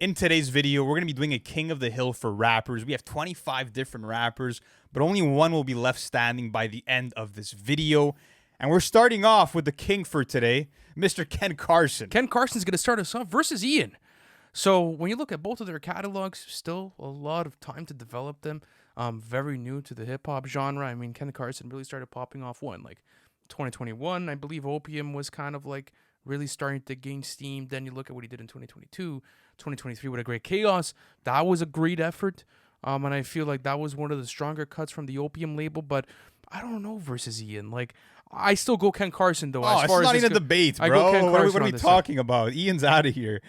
In today's video, we're going to be doing a King of the Hill for rappers. We have 25 different rappers, but only one will be left standing by the end of this video. And we're starting off with the king for today, Mr. Ken Carson. Ken Carson's going to start us off versus Ian. So when you look at both of their catalogs, still a lot of time to develop them. Very new to the hip-hop genre. I mean, Ken Carson really started popping off like 2021. I believe Opium was kind of like really starting to gain steam. Then you look at what he did in 2022, 2023 with A Great Chaos. That was a great effort. And I feel like that was one of the stronger cuts from the Opium label. But I don't know versus Ian. Like, I still go Ken Carson, though. Oh, as far it's not as even a debate, bro. I go Ken Carson what are we talking about? Ian's out of here.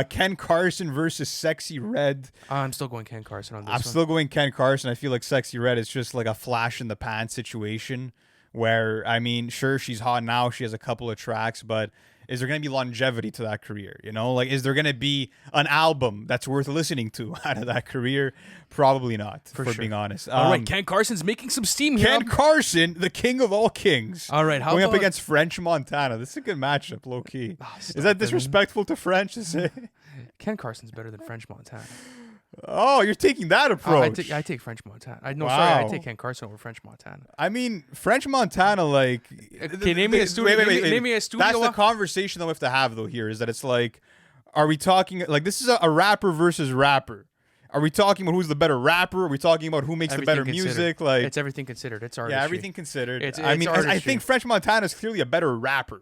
Ken Carson versus Sexy Red. I'm still going Ken Carson on this one. I'm still going Ken Carson. I feel like Sexy Red is just like a flash in the pan situation where, I mean, sure, she's hot now. She has a couple of tracks, but is there going to be longevity to that career? You know, like, is there going to be an album that's worth listening to out of that career? Probably not, for sure. being honest. All right, Ken Carson's making some steam here. Ken Carson, the king of all kings. All right, going up against French Montana. This is a good matchup, low key. Is that disrespectful to French to say? Ken Carson's better than French Montana. Oh, you're taking that approach. I take French Montana. Wow. I take Ken Carson over French Montana. I mean, French Montana, like... Okay, name me a studio. Name me a studio. That's the conversation that we have to have, though, here, is that it's like, are we talking... Like, this is a rapper versus rapper. Are we talking about who's the better rapper? Are we talking about who makes the better music? Like, it's everything considered. It's artistry. Yeah, everything considered. It's I mean, I think French Montana is clearly a better rapper.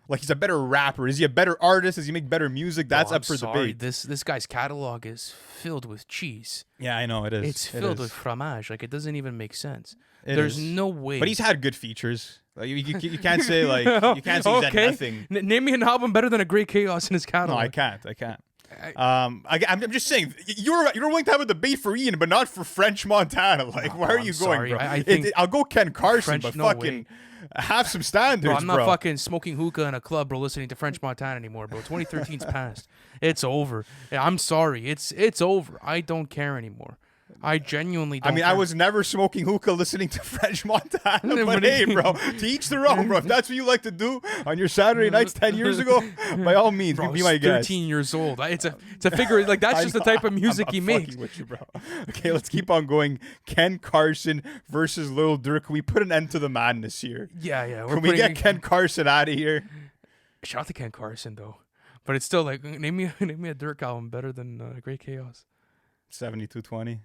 Like, he's a better rapper. Is he a better artist? Does he make better music? That's up for debate. This guy's catalog is filled with cheese. Yeah, I know it is. It's filled with fromage. Like, it doesn't even make sense. There's no way. But he's had good features. Like, you can't say like you can't say he's had nothing. Name me an album better than A Great Chaos in his catalog. No, I can't. I'm just saying you're willing to have a debate for Ian, but not for French Montana. Like, where are you going, bro? I think I'll go Ken Carson, French, but no fucking. way. Have some standards, bro. I'm not fucking smoking hookah in a club, bro, listening to French Montana anymore, bro. 2013's past. It's over. I'm sorry. It's over. I don't care anymore. I genuinely don't care. I was never smoking hookah listening to French Montana, but hey, bro, to each their own, bro. If that's what you like to do on your Saturday nights 10 years ago, by all means, bro, be my guest. 13 years old. It's a figure, like, that's just the type of music he makes. With you, bro. Okay, let's keep on going. Ken Carson versus Lil Durk. Can we put an end to the madness here? Yeah. Can we get Ken Carson out of here? Shout out to Ken Carson, though. But it's still like, name me a Durk album better than Great Chaos. 7220.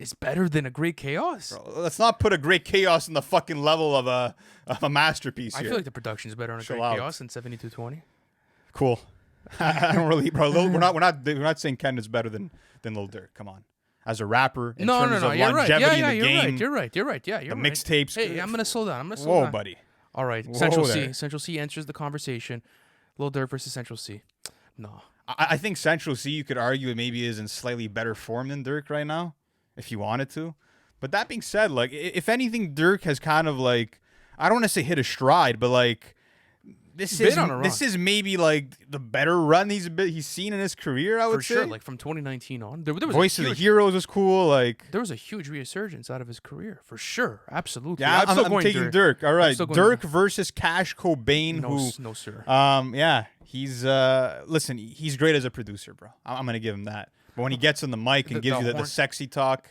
It's better than A Great Chaos. Bro, let's not put A Great Chaos in the fucking level of a masterpiece here. I feel like the production's better on A Great Chaos than 7220. Cool. I don't really, bro. We're not saying Ken is better than Lil Durk. Come on. As a rapper, in terms of longevity in the game. You're right. Yeah, you're right. The mixtapes. Hey, I'm gonna slow down. Whoa, buddy. All right. Central C enters the conversation. Lil Durk versus Central C. No. I think Central C, you could argue, it maybe is in slightly better form than Durk right now, if you wanted to. But that being said, like, if anything, Durk has kind of like, I don't want to say hit a stride, but like, this is maybe like the better run he's seen in his career, I would say. For sure, like from 2019 on. There was Voice of the Heroes was cool. Like, there was a huge resurgence out of his career, for sure. Absolutely. Yeah, I'm taking Durk. All right, Durk versus Cash Cobain. No, sir. Yeah, he's listen, he's great as a producer, bro. I'm gonna give him that. But when he gets on the mic and gives you the sexy talk,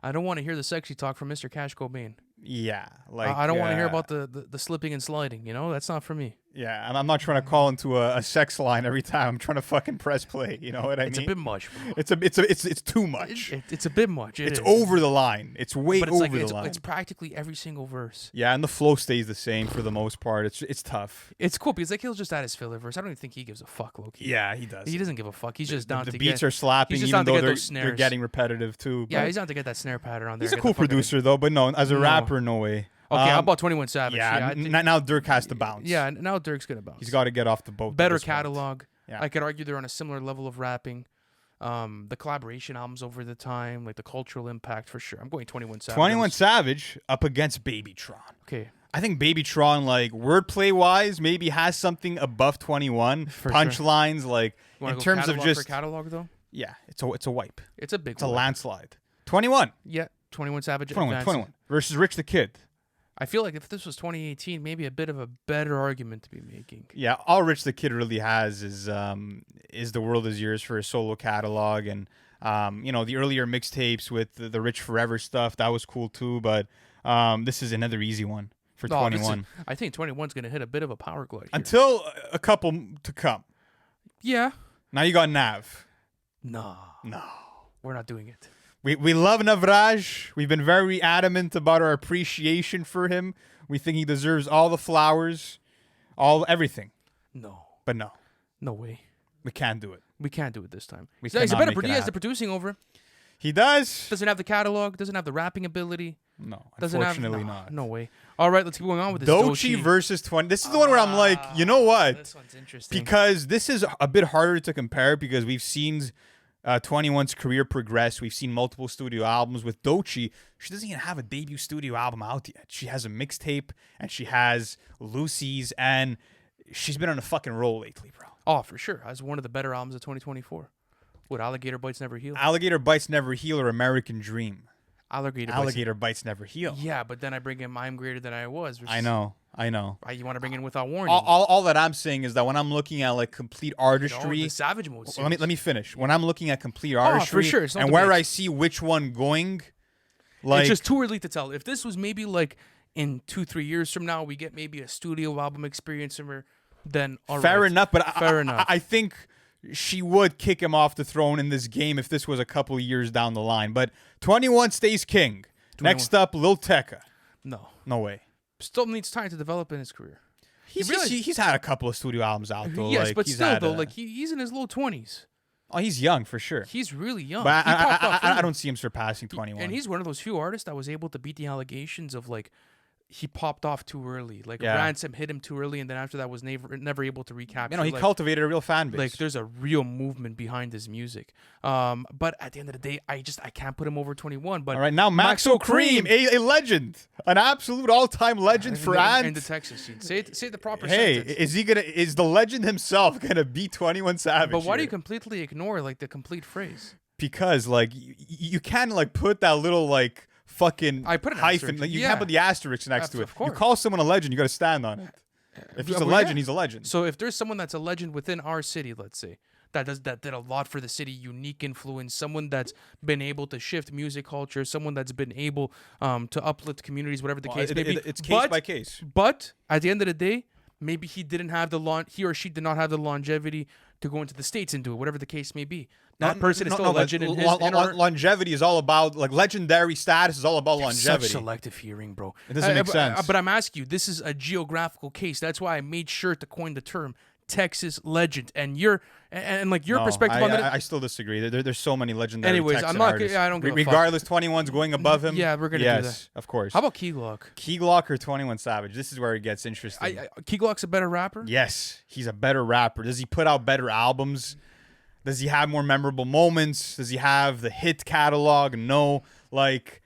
I don't want to hear the sexy talk from Mr. Cash Cobain. Yeah, like I don't want to hear about the slipping and sliding. You know, that's not for me. Yeah, and I'm not trying to call into a sex line every time I'm trying to fucking press play. You know what I mean? It's a bit much, bro. It's too much. It's a bit much. It's over the line. It's way over the line. It's practically every single verse. Yeah, and the flow stays the same for the most part. It's tough. It's cool because like he'll just add his filler verse. I don't even think he gives a fuck, Loki. Yeah, he does. He doesn't give a fuck. He's just down to get... The beats are slapping, even though they're getting repetitive too. Yeah, he's down to get that snare pattern on there. He's a cool producer though, but no, as a rapper, no way. Okay, how about 21 Savage? Yeah, now Durk has to bounce. Yeah, now Durk's gonna bounce. He's got to get off the boat. Better catalog. Yeah. I could argue they're on a similar level of rapping. The collaboration albums over the time, like the cultural impact for sure. I'm going 21 Savage. 21 Savage up against Babytron. Okay. I think Babytron, like wordplay wise, maybe has something above 21 punchlines, sure. Like in terms of just catalog though. Yeah, it's a wipe. It's a big. It's a landslide. 21. Yeah, 21 Savage. 21 versus Rich the Kid. I feel like if this was 2018, maybe a bit of a better argument to be making. Yeah, all Rich the Kid really has is The World Is Yours for his solo catalog, and the earlier mixtapes with the Rich Forever stuff, that was cool too. But this is another easy one for 21. I think 21's going to hit a bit of a power glide here. Until a couple to come. Yeah. Now you got Nav. No. We're not doing it. We love Navraj. We've been very adamant about our appreciation for him. We think he deserves all the flowers, everything. No. But no. No way. We can't do it. We can't do it this time. He He has the producing over. He does. Doesn't have the catalog. Doesn't have the rapping ability. No, Doesn't unfortunately have, not. No way. All right, let's keep going on with this. Doechii versus 20. This is the one where I'm like, you know what? This one's interesting. Because this is a bit harder to compare because we've seen 21's career progress. We've seen multiple studio albums. With Doechii, she doesn't even have a debut studio album out yet. She has a mixtape and she has Lucy's, and she's been on a fucking roll lately, bro. Oh, for sure. As one of the better albums of 2024. What, Alligator Bites Never Heal? Alligator Bites Never Heal or American Dream? Alligator Bites Never Heal. Yeah, but then I bring in I'm Greater Than I Was. I know. You want to bring in Without Warning. All that I'm saying is that when I'm looking at like complete artistry, the Savage Mode series. let me finish. When I'm looking at complete artistry, for sure, it's no and debate. where I see which one going, like it's just too early to tell. If this was maybe like in 2-3 years from now, we get maybe a studio album experience from her, then all fair right. enough. But Fair enough. I think she would kick him off the throne in this game if this was a couple of years down the line. But 21 stays king. 21. Next up, Lil Tecca. No way. Still needs time to develop in his career. He's had a couple of studio albums out though. Yes, like, but he's still had though, like he's in his low 20s. Oh, he's young for sure. He's really young. But He popped off I early. don't see him surpassing 21. And he's one of those few artists that was able to beat the allegations of like he popped off too early. Like Yeah. Ransom hit him too early, and then after that was never able to recapture. He like, cultivated a real fan base. like there's a real movement behind his music. But at the end of the day, I can't put him over 21. But all right, now Maxo Cream, a legend, an absolute all-time legend for in Ant. the Texas scene. Say the proper Hey, sentence. is the legend himself gonna beat 21 Savage? But why do you here? completely ignore like the complete phrase? Because like you can't like put that little like fucking I put an hyphen. asterisk. Like, you Yeah. can't put the asterisk next to it. Of course. You call someone a legend, you got to stand on it. If he's a Well, legend, yeah. he's a legend. So if there's someone that's a legend within our city, let's say, that did a lot for the city, unique influence, someone that's been able to shift music culture, someone that's been able to uplift communities, whatever the case may be. It's case by case. But at the end of the day, maybe he or she did not have the longevity to go into the States and do it, whatever the case may be. That person is still a legend in his longevity is all about like legendary status is all about longevity. Such selective hearing, bro. It doesn't make sense. But I'm asking you, this is a geographical case. That's why I made sure to coin the term Texas legend. And your perspective on that. I still disagree. There's so many legendary. Anyways, Texan I'm not. artists. I don't give a fuck. Regardless, 21's going above him. Yeah, we're gonna do that. Of course. How about Key Glock? Key Glock or 21 Savage? This is where it gets interesting. Key Glock's a better rapper. Yes, he's a better rapper. Does he put out better albums? Does he have more memorable moments? Does he have the hit catalog? No. Like,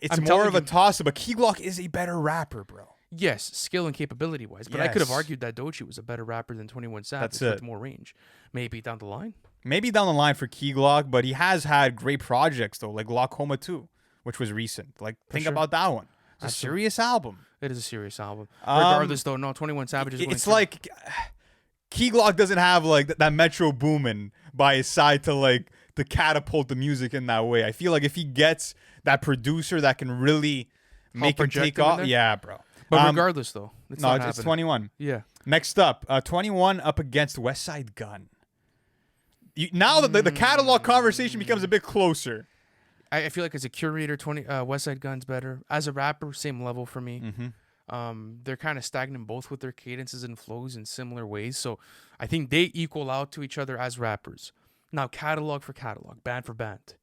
it's I'm more telling of a you- toss-up. But Key Glock is a better rapper, bro. Yes, skill and capability wise. But I could have Yes. argued that Doechii was a better rapper than 21 Savage That's with it. more range. Maybe down the line. Maybe down the line for Key Glock, but he has had great projects, though, like Glaucoma 2, which was recent. Like, think sure. about that one. It's a Absolutely. serious album. It is a serious album. Regardless, though, no, 21 Savage is It's winning. like Key Glock doesn't have like that Metro Boomin by his side to catapult the music in that way. I feel like if he gets that producer that can really make him project take him in off, there? yeah, bro. But regardless, though, it's no, not it's happening. 21. Yeah. Next up, 21 up against Westside Gunn. Now that the catalog conversation becomes a bit closer. I feel like as a curator, Westside Gunn's better. As a rapper, same level for me. They're kind of stagnant both with their cadences and flows in similar ways. So I think they equal out to each other as rappers. Now, catalog for catalog, band for band.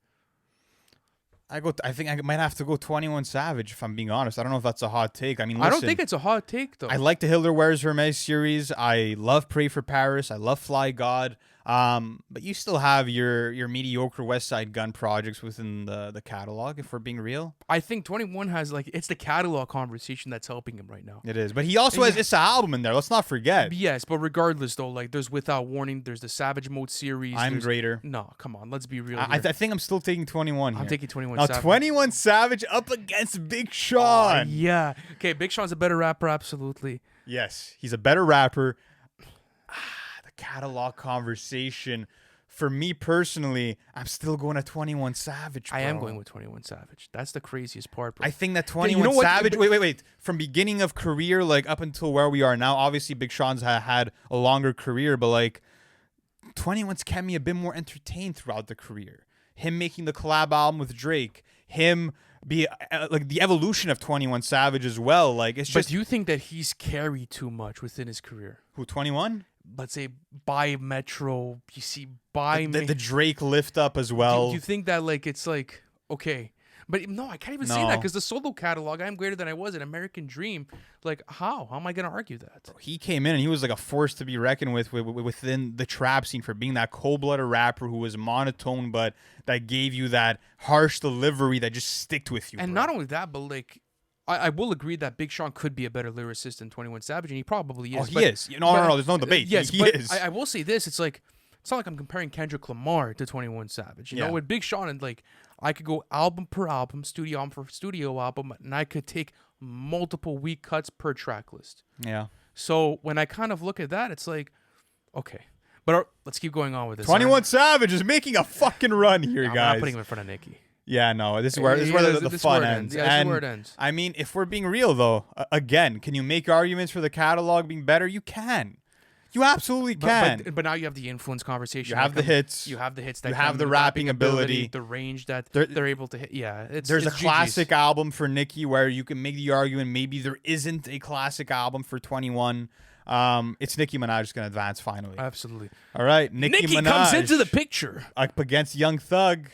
I think I might have to go 21 Savage if I'm being honest. I don't know if that's a hot take. I mean, I don't listen, think it's a hot take, though. I like the Hitler Wears Hermes series. I love Pray for Paris. I love Fly God. But you still have your mediocre Westside Gunn projects within the catalog, if we're being real. I think 21 has like it's the catalog conversation that's helping him right now. It is. But he also has this album in there. Let's not forget. Yes, but regardless though, like there's Without Warning, there's the Savage Mode series. I'm Greater. No, come on, let's be real. I think I'm still taking 21 here. I'm taking 21 now, Savage. 21 Savage up against Big Sean. Yeah. Okay, Big Sean's a better rapper, absolutely. Yes, he's a better rapper. The catalog conversation. For me personally, I'm still going to 21 Savage, bro. I am going with 21 Savage. That's the craziest part, bro. I think that 21 Savage... Wait. From beginning of career, like, up until where we are now, obviously Big Sean's had a longer career, but, like, 21's kept me a bit more entertained throughout the career. Him making the collab album with Drake. Him... like the evolution of 21 Savage as well. Like it's just. But do you think that he's carried too much within his career? Who 21? Let's say by Metro, you see the Drake lift up as well. Do you think that like it's like okay? But no, I can't even say that because the solo catalog, I'm Greater Than I Was, an American Dream. Like how am I gonna argue that? He came in and he was like a force to be reckoned with within the trap scene for being that cold-blooded rapper who was monotone, but that gave you that harsh delivery that just sticked with you. And not only that, but like I will agree that Big Sean could be a better lyricist than 21 Savage, and he probably is. Oh, he is. No, there's no debate. Yes, he but is. I will say this: it's not like I'm comparing Kendrick Lamar to 21 Savage. You know, with Big Sean and like. I could go album per album, studio album for studio album, and I could take multiple weak cuts per track list. Yeah. So when I kind of look at that, it's like, okay. But let's keep going on with this. 21 Savage is making a fucking run here, guys. I'm not putting him in front of Nicki. Yeah, no, this is where the fun ends. Yeah, this is where it ends. I mean, if we're being real, though, again, can you make arguments for the catalog being better? You can. You absolutely can. But now you have the influence conversation. You have the hits. You have the hits. That you have the rapping ability. The range that they're able to hit. Yeah. There's a classic album for Nicki where you can make the argument maybe there isn't a classic album for 21. It's Nicki Minaj's going to advance finally. Absolutely. All right. Nicki Minaj comes into the picture. Up against Young Thug.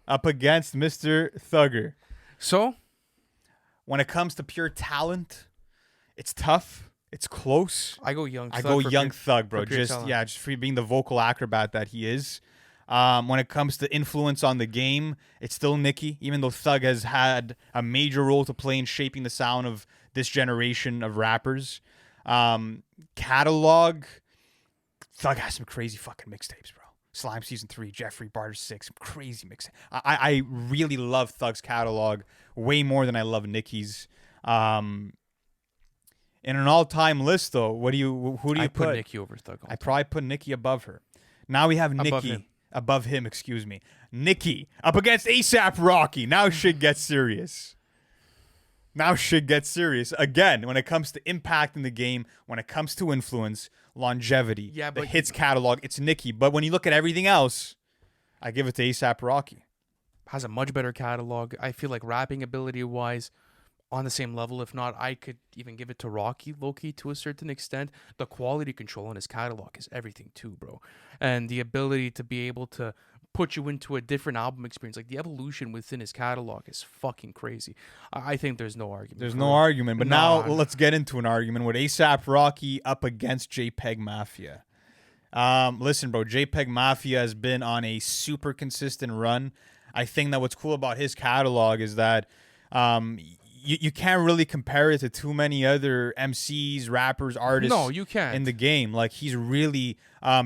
Up against Mr. Thugger. So? When it comes to pure talent, it's tough. It's close. I go Young Thug. I go Young Thug, bro. Just for being the vocal acrobat that he is. When it comes to influence on the game, it's still Nicki, even though Thug has had a major role to play in shaping the sound of this generation of rappers. Catalog, Thug has some crazy fucking mixtapes, bro. Slime Season 3, Jeffrey Barter 6, some crazy mixtapes. I really love Thug's catalog way more than I love Nicki's. In an all-time list, though, who do you put? I put Nicki over Thug. I probably put Nicki above her. Now we have Nicki above him. Excuse me. Nicki up against A$AP Rocky. Now shit gets serious. Again, when it comes to impact in the game, when it comes to influence, longevity, the hits catalog, it's Nicki. But when you look at everything else, I give it to A$AP Rocky. Has a much better catalog. I feel like rapping ability-wise, on the same level. If not, I could even give it to Rocky, low-key, to a certain extent. The quality control on his catalog is everything too, bro. And the ability to be able to put you into a different album experience, like the evolution within his catalog is fucking crazy. I think there's no argument. There's no argument. But now let's get into an argument with A$AP Rocky up against JPEG Mafia. Listen, bro, JPEG Mafia has been on a super consistent run. I think that what's cool about his catalog is that you can't really compare it to too many other MCs, rappers, artists. No, you can't. In the game. Like, he's really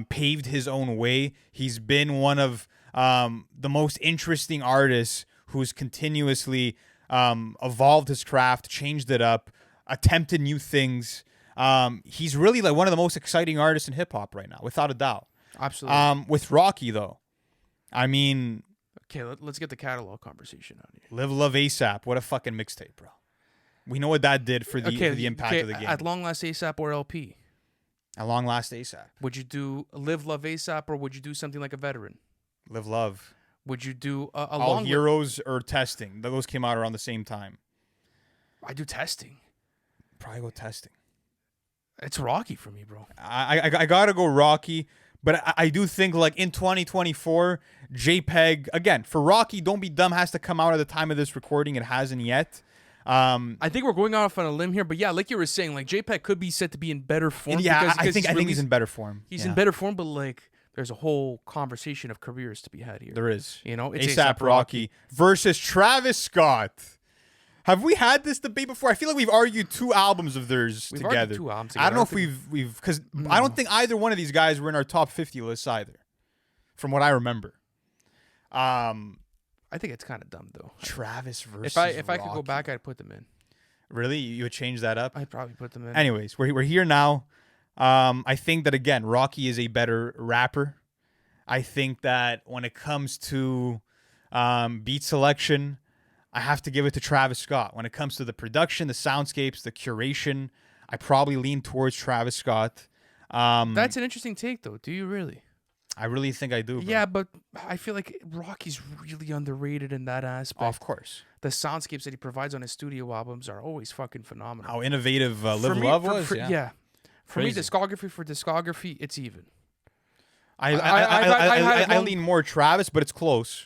paved his own way. He's been one of the most interesting artists who's continuously evolved his craft, changed it up, attempted new things. He's really like one of the most exciting artists in hip-hop right now, without a doubt. Absolutely. With Rocky, though, I mean... Okay, let's get the catalog conversation out here. Live Love A$AP. What a fucking mixtape, bro. We know what that did for the impact of the game. At long last A$AP or LP? At long last A$AP. Would you do Live Love A$AP or would you do something like a Veteran? Live Love. Would you do a All Heroes or Testing? Those came out around the same time. I do Testing. Probably go Testing. It's Rocky for me, bro. I gotta go Rocky. But I do think, like, in 2024, JPEG, again, for Rocky, Don't Be Dumb has to come out at the time of this recording. It hasn't yet. I think we're going off on a limb here, but yeah, like you were saying, like JPEG could be said to be in better form. Yeah, I think he's in better form. He's in better form, but like there's a whole conversation of careers to be had here. There is. You know, it's A$AP Rocky versus Travis Scott. Have we had this debate before? I feel like we've argued 2 albums of theirs We've together. argued 2 albums together. I don't know if we've because I don't think either one of these guys were in our top 50 lists either, from what I remember. I think it's kind of dumb though. Travis versus if I Rocky. could go back, I'd put them in. Really, you would change that up? I'd probably put them in. Anyways, we're here now. I think that again, Rocky is a better rapper. I think that when it comes to beat selection, I have to give it to Travis Scott. When it comes to the production, the soundscapes, the curation, I probably lean towards Travis Scott. That's an interesting take, though. Do you really? I really think I do. Bro. Yeah, but I feel like Rocky's really underrated in that aspect. Of course. The soundscapes that he provides on his studio albums are always fucking phenomenal. How innovative Live Love was. Yeah. For Crazy. me, discography, it's even. I lean more Travis, but it's close.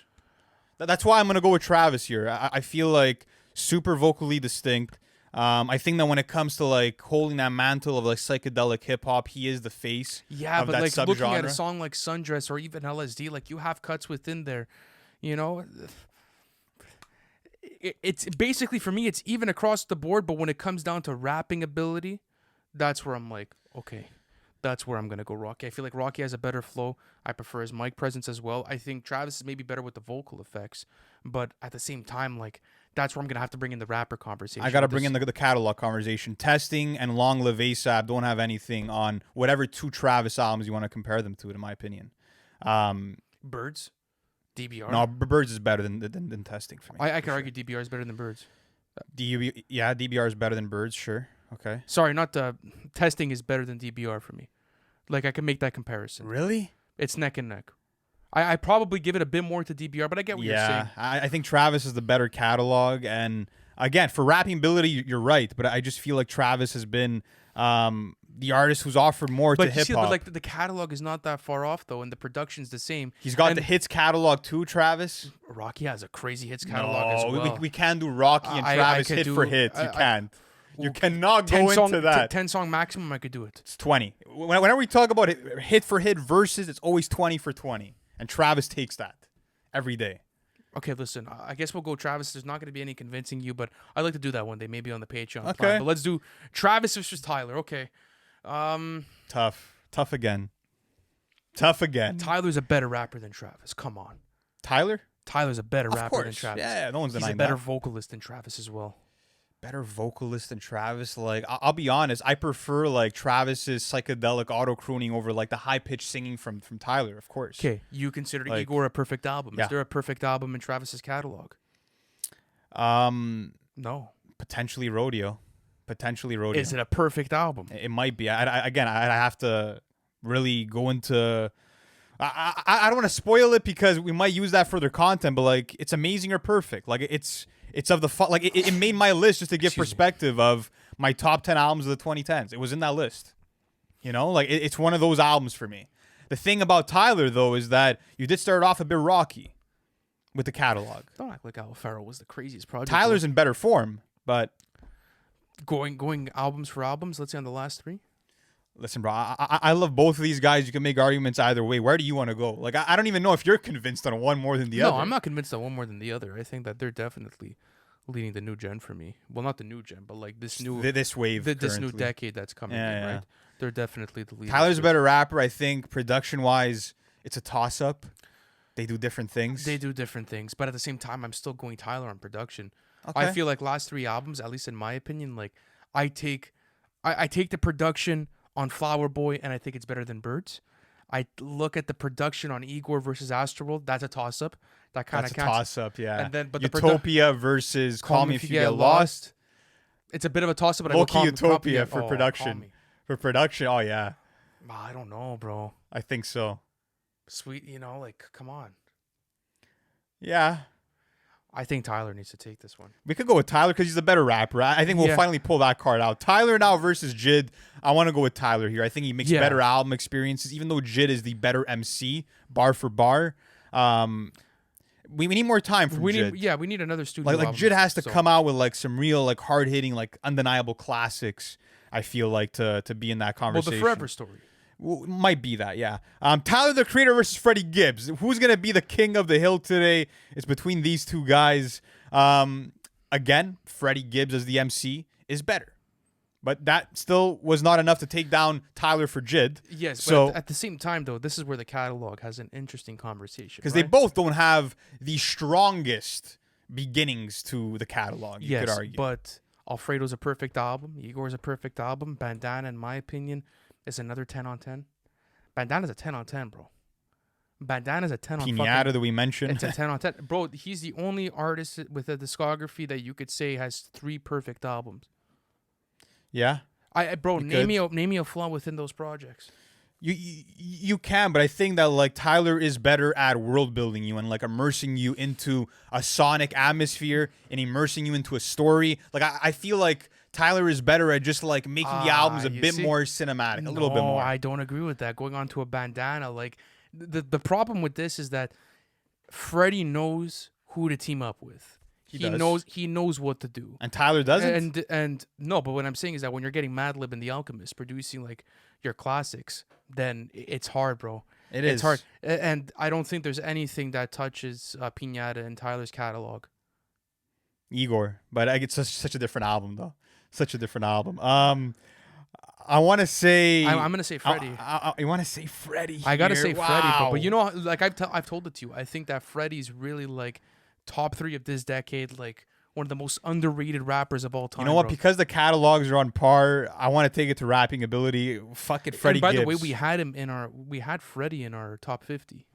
That's why I'm going to go with Travis here. I feel like super vocally distinct. I think that when it comes to like holding that mantle of like psychedelic hip hop, he is the face. Yeah, of but that like subgenre. looking at a song like Sundress or even LSD, like you have cuts within there, you know. It's basically for me, it's even across the board. But when it comes down to rapping ability, that's where I'm like, okay, that's where I'm gonna go Rocky. I feel like Rocky has a better flow. I prefer his mic presence as well. I think Travis is maybe better with the vocal effects, but at the same time, like that's where I'm gonna have to bring in the rapper conversation. I gotta bring in the catalog conversation. Testing and Long Live A$AP don't have anything on whatever 2 Travis albums you want to compare them to, in my opinion. Birds, DBR. No, Birds is better than Testing for me. I can argue DBR is better than Birds. DBR is better than Birds, sure. Okay. Sorry, not Testing is better than DBR for me. Like I can make that comparison. Really? It's neck and neck. I probably give it a bit more to DBR, but I get what you're saying. I think Travis is the better catalog, and again, for rapping ability, you're right. But I just feel like Travis has been the artist who's offered more to hip hop. But like the catalog is not that far off though, and the production's the same. He's got the hits catalog too, Travis. Rocky has a crazy hits catalog as well. We can't do Rocky and Travis hit for hit. You can't. You cannot go into that. 10 song maximum, I could do it. It's 20. Whenever we talk about hit for hit versus, it's always 20 for 20. And Travis takes that every day. Okay, listen, I guess we'll go Travis. There's not going to be any convincing you, but I'd like to do that one day, maybe on the Patreon. Okay. Plan. But let's do Travis versus Tyler. Okay. Tough again. Tough again. Tyler's a better rapper than Travis. Come on. Tyler's a better rapper than Travis. Yeah, no one's denying that. He's a better vocalist than Travis as well. Better vocalist than Travis. Like, I'll be honest, I prefer like Travis's psychedelic auto crooning over like the high pitched singing from Tyler, of course. Okay, you consider like, Igor a perfect album? Yeah. Is there a perfect album in Travis's catalog? No. Potentially Rodeo. Is it a perfect album? It might be. I have to really go into. I don't want to spoil it because we might use that for their content, but like it's amazing or perfect. Like it's of the fun. Like it made my list just to give perspective of my top 10 albums of the 2010s. It was in that list. You know, like it's one of those albums for me. The thing about Tyler though is that you did start off a bit rocky with the catalog. Don't act like Al Farrow was the craziest project. Tyler's in better form, but going albums for albums. Let's say on the last 3. Listen, bro, I love both of these guys. You can make arguments either way. Where do you want to go? Like, I don't even know if you're convinced on one more than the other. No, I'm not convinced on one more than the other. I think that they're definitely leading the new gen for me. Well, not the new gen, but like this new wave, this new decade that's coming in, right? They're definitely the leaders. Tyler's a better rapper, I think. Production-wise, it's a toss-up. They do different things. But at the same time, I'm still going Tyler on production. Okay. I feel like last 3 albums, at least in my opinion, like I take the production on Flower Boy, and I think it's better than Birds. I look at the production on Igor versus Astroworld. That's a toss-up. That kind of counts. Toss-up, yeah. And then, but Utopia versus Call Me If You Get Lost. It's a bit of a toss-up. But Low-key Utopia for production. For production, oh yeah. I don't know, bro. I think so. Sweet, like, come on. Yeah. I think Tyler needs to take this one. We could go with Tyler because he's a better rapper. I think we'll finally pull that card out. Tyler now versus Jid. I want to go with Tyler here. I think he makes better album experiences, even though Jid is the better MC, bar for bar. we need more time from Jid. We need another studio Like album, Jid has to so. come out with like some real like hard hitting like undeniable classics. I feel like to be in that Well, conversation. the Forever Story. Might be that, yeah. Tyler the Creator versus Freddie Gibbs. Who's gonna be the king of the hill today? It's between these two guys. Again, Freddie Gibbs as the MC is better, but that still was not enough to take down Tyler for Jid. Yes, so but at the same time, though, this is where the catalog has an interesting conversation. because right? they both don't have the strongest beginnings to the catalog. You could argue, but Alfredo's a perfect album. Igor's a perfect album. Bandana, in my opinion, is another 10 on 10. Bandana's a 10 on 10, bro. Bandana's a 10 on 10. Pinata that we mentioned. It's a 10 on 10. Bro, he's the only artist with a discography that you could say has 3 perfect albums. Yeah. Bro, name me a flaw within those projects. You can, but I think that like Tyler is better at world building you and like immersing you into a sonic atmosphere and immersing you into a story. Like I feel like Tyler is better at just like making the albums a bit more cinematic, a little bit more. I don't agree with that. Going on to a Bandana, like the problem with this is that Freddie knows who to team up with. He knows what to do. And Tyler doesn't? And no, but what I'm saying is that when you're getting Madlib and The Alchemist producing like your classics, then it's hard, bro. It's hard. And I don't think there's anything that touches Pinata in Tyler's catalog. Igor. But it's such a different album, though. Such a different album. I want to say... I'm going to say Freddie. You want to say Freddie here? I got to say wow. Freddie. But you know, like I've told it to you, I think that Freddie's really like top 3 of this decade, like one of the most underrated rappers of all time. You know what? Bro. Because the catalogs are on par, I want to take it to rapping ability. Fuck it, Freddie Gibbs. By the way, we had Freddie in our top 50.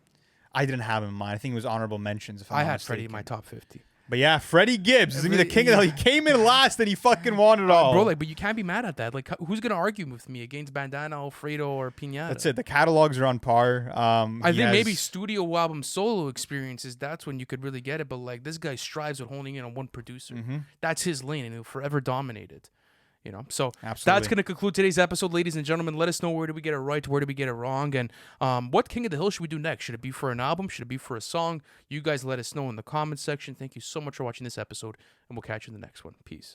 I didn't have him in mind. I think it was honorable mentions. If I had mistaken. Freddie in my top 50. But yeah, Freddie Gibbs is gonna be the king of the hill. He came in last and he fucking won it all. Bro, like, but you can't be mad at that. Like, who's gonna argue with me against Bandana, Alfredo, or Pinata? That's it. The catalogs are on par. I think maybe studio album solo experiences, that's when you could really get it. But like, this guy strives with honing in on one producer. That's his lane, and he'll forever dominate it. You know, so Absolutely. That's going to conclude today's episode, ladies and gentlemen. Let us know, where did we get it right, where did we get it wrong, and what King of the Hill should we do next? Should it be for an album? Should it be for a song? You guys let us know in the comments section. Thank you so much for watching this episode, and we'll catch you in the next one. Peace.